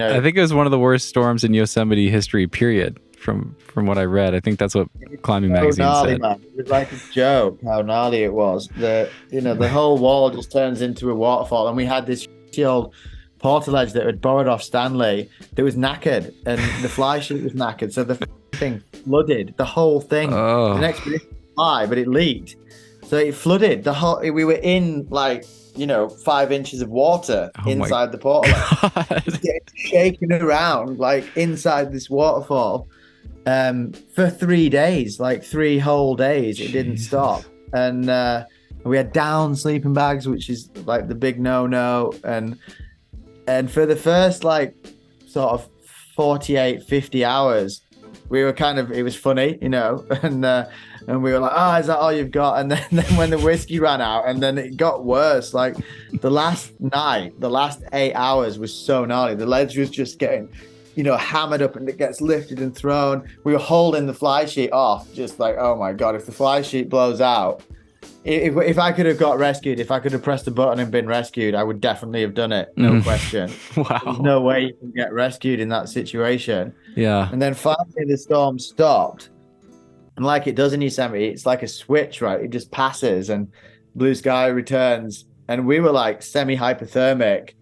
I think it was one of the worst storms in Yosemite history, period, from what I read. I think that's what Climbing So Magazine gnarly, said. man. It was like a joke how gnarly it was. The whole wall just turns into a waterfall, and we had this shitty old portaledge that had borrowed off Stanley that was knackered, and the fly sheet was knackered, so the thing flooded. The whole thing. It was an Oh, expedition fly, but it leaked, so it flooded the whole. We were in like 5 inches of water oh my inside the portaledge, God. just getting shaken around like inside this waterfall for 3 days, like 3 whole days. It didn't Jesus. stop. And we had down sleeping bags, which is like the big no. And for the first like sort of 48, 50 hours, we were it was funny, and we were like, oh, is that all you've got? And then when the whiskey ran out, and then it got worse. Like the last night, the last 8 hours was so gnarly. The ledge was just getting hammered up, and it gets lifted and thrown. We were holding the fly sheet off, just like, oh my God, if the fly sheet blows out, if I could have got rescued, if I could have pressed a button and been rescued, I would definitely have done it. No question. There's Wow. no way you can get rescued in that situation. Yeah. And then finally the storm stopped. And like it does in Yosemite, it's like a switch, right? It just passes and blue sky returns. And we were like semi-hypothermic,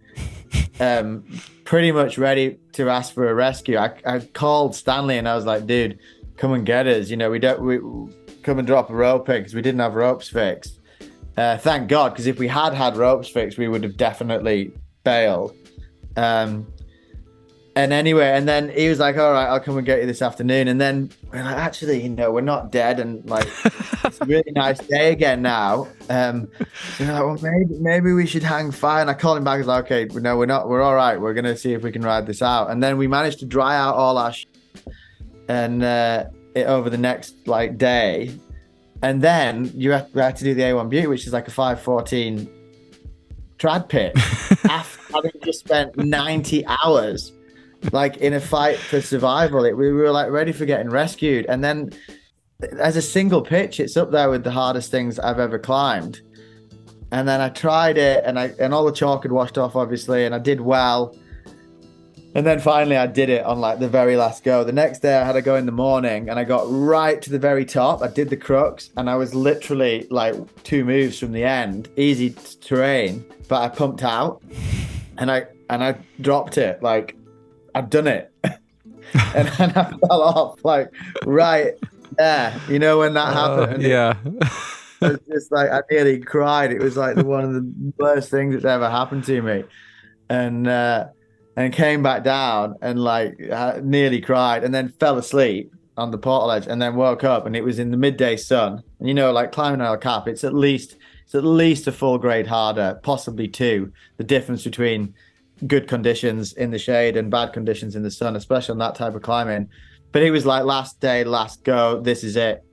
pretty much ready to ask for a rescue. I called Stanley and I was like, dude, come and get us. We come and drop a rope in because we didn't have ropes fixed. Thank God, because if we had ropes fixed, we would have definitely bailed. And anyway, and then he was like, all right, I'll come and get you this afternoon. And then we're like, actually, we're not dead. And like, it's a really nice day again now. So we're like, well, maybe we should hang fire. And I called him back. I was like, okay, no, we're not. We're all right. We're going to see if we can ride this out. And then we managed to dry out all our and over the next like day. And then we had to do the A1 Butte, which is like a 514 trad pitch after having just spent 90 hours like in a fight for survival. We were like ready for getting rescued. And then as a single pitch, it's up there with the hardest things I've ever climbed. And then I tried it, and all the chalk had washed off, obviously, and I did well. And then finally I did it on like the very last go. The next day I had to go in the morning, and I got right to the very top. I did the crux, and I was literally like 2 moves from the end, easy terrain, but I pumped out, and I dropped it. Like I'd done it. and I fell off like right there. When that happened, Yeah. it was just like I nearly cried. It was like one of the worst things that's ever happened to me. And came back down and like nearly cried, and then fell asleep on the portaledge, and then woke up, and it was in the midday sun. And like climbing El Cap, it's at least a full grade harder, possibly 2. The difference between good conditions in the shade and bad conditions in the sun, especially on that type of climbing. But it was like last day, last go, this is it.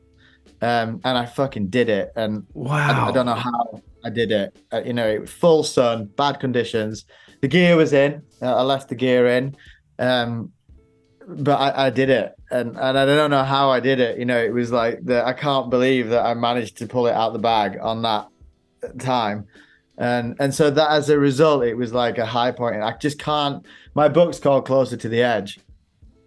And I fucking did it. And Wow. I don't know how I did it. It was full sun, bad conditions. The gear was in. I left the gear in. But I did it. And I don't know how I did it. It was like I can't believe that I managed to pull it out the bag on that time. And so that as a result, it was like a high point. And I just can't. My book's called Closer to the Edge,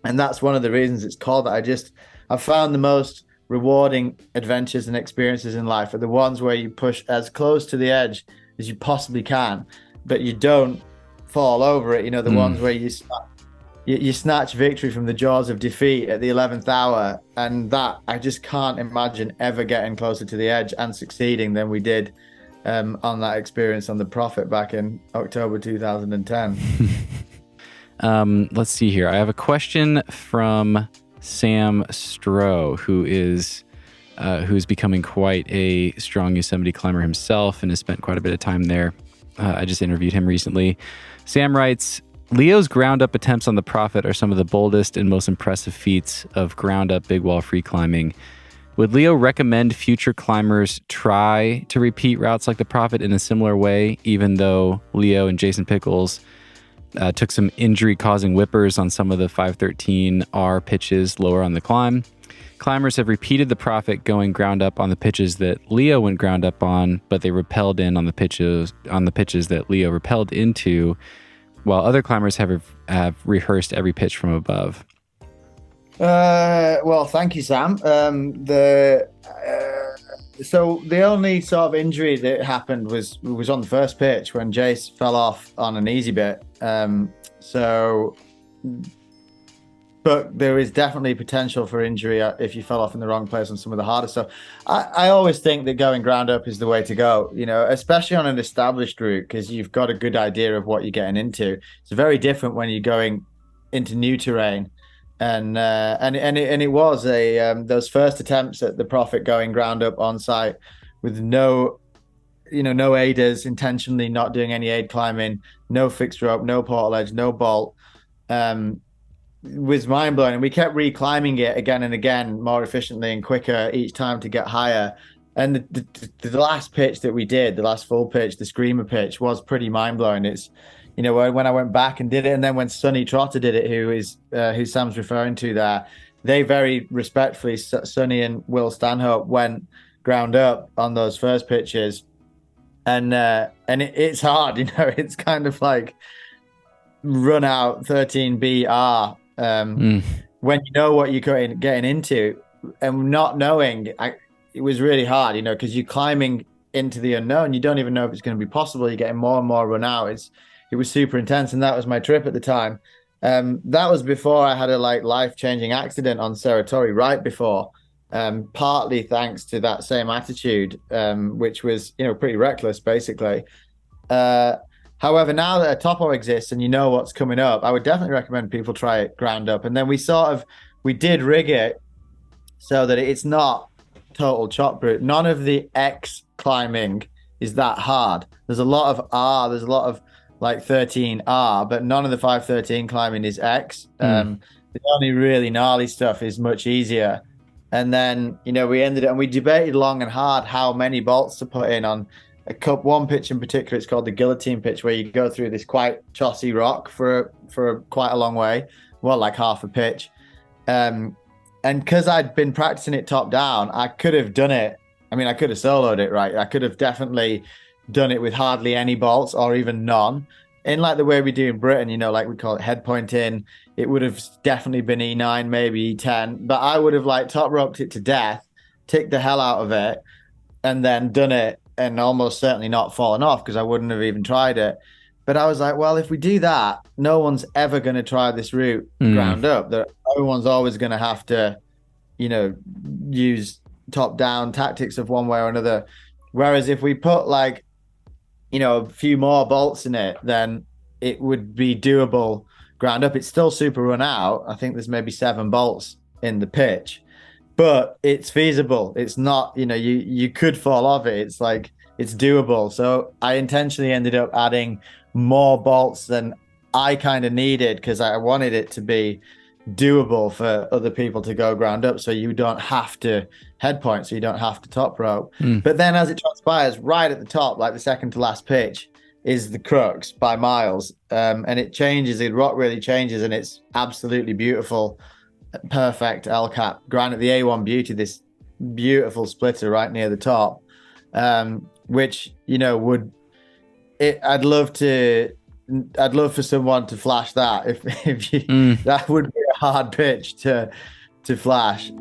and that's one of the reasons it's called that. I found the most rewarding adventures and experiences in life are the ones where you push as close to the edge as you possibly can, but you don't fall over it. The ones where you snatch victory from the jaws of defeat at the 11th hour, and that I just can't imagine ever getting closer to the edge and succeeding than we did on that experience on the Prophet back in October 2010. Let's see here. I have a question from Sam Stroh, who's becoming quite a strong Yosemite climber himself and has spent quite a bit of time there. I just interviewed him recently. Sam writes, Leo's ground-up attempts on the Prophet are some of the boldest and most impressive feats of ground-up big wall free climbing. Would Leo recommend future climbers try to repeat routes like the Prophet in a similar way, even though Leo and Jason Pickles took some injury-causing whippers on some of the 513R pitches lower on the climb? Climbers have repeated the Prophet going ground up on the pitches that Leo went ground up on, but they repelled in on the pitches that Leo repelled into. while other climbers have rehearsed every pitch from above. Well, thank you, Sam. So the only sort of injury that happened was on the first pitch when Jace fell off on an easy bit. But there is definitely potential for injury if you fell off in the wrong place on some of the harder stuff. I always think that going ground up is the way to go, especially on an established route, because you've got a good idea of what you're getting into. It's very different when you're going into new terrain. And it was those first attempts at the Prophet going ground up on site with no aiders, intentionally not doing any aid climbing, no fixed rope, no portal edge, no bolt, was mind blowing. And we kept reclimbing it again and again, more efficiently and quicker each time to get higher. And the last pitch that we did, the last full pitch, the screamer pitch, was pretty mind blowing. It's when I went back and did it, and then when Sonny Trotter did it, who Sam's referring to there, they very respectfully, Sonny and Will Stanhope, went ground up on those first pitches, and it's hard, it's kind of like run out 13BR when you know what you're getting into, and not knowing, it was really hard, because you're climbing into the unknown. You don't even know if it's going to be possible. You're getting more and more run out. It was super intense, and that was my trip at the time. That was before I had a life-changing accident on Seratori, right before, partly thanks to that same attitude, which was pretty reckless, basically. However, now that a topo exists and you know what's coming up, I would definitely recommend people try it ground up. And then we did rig it so that it's not total chop route. None of the X climbing is that hard. There's a lot of R. There's a lot of 13R, but none of the 513 climbing is X. The only really gnarly stuff is much easier. And then, we ended up, and we debated long and hard how many bolts to put in on one pitch in particular. It's called the guillotine pitch, where you go through this quite chossy rock for quite a long way, half a pitch. And because I'd been practicing it top down, I could have done it. I could have soloed it, right? I could have definitely done it with hardly any bolts or even none, in the way we do in Britain, we call it head point in. It would have definitely been E9, maybe E10, but I would have top roped it to death, ticked the hell out of it, and then done it, and almost certainly not fallen off, because I wouldn't have even tried it. But I was like, well, if we do that, no one's ever going to try this route ground up. Everyone's always going to have to use top down tactics of one way or another. Whereas if we put a few more bolts in it, then it would be doable ground up. It's still super run out. I think there's maybe 7 bolts in the pitch, but it's feasible. It's not, you could fall off it. It's it's doable. So I intentionally ended up adding more bolts than I kind of needed, because I wanted it to be doable for other people to go ground up, so you don't have to head point, so you don't have to top rope. But then as it transpires, right at the top, the second to last pitch, is the crux by miles, and it changes. The rock really changes, and it's absolutely beautiful, perfect L cap granite, the A1 Beauty, this beautiful splitter right near the top, which I'd love for someone to flash that. If you, that would be a hard pitch to flash.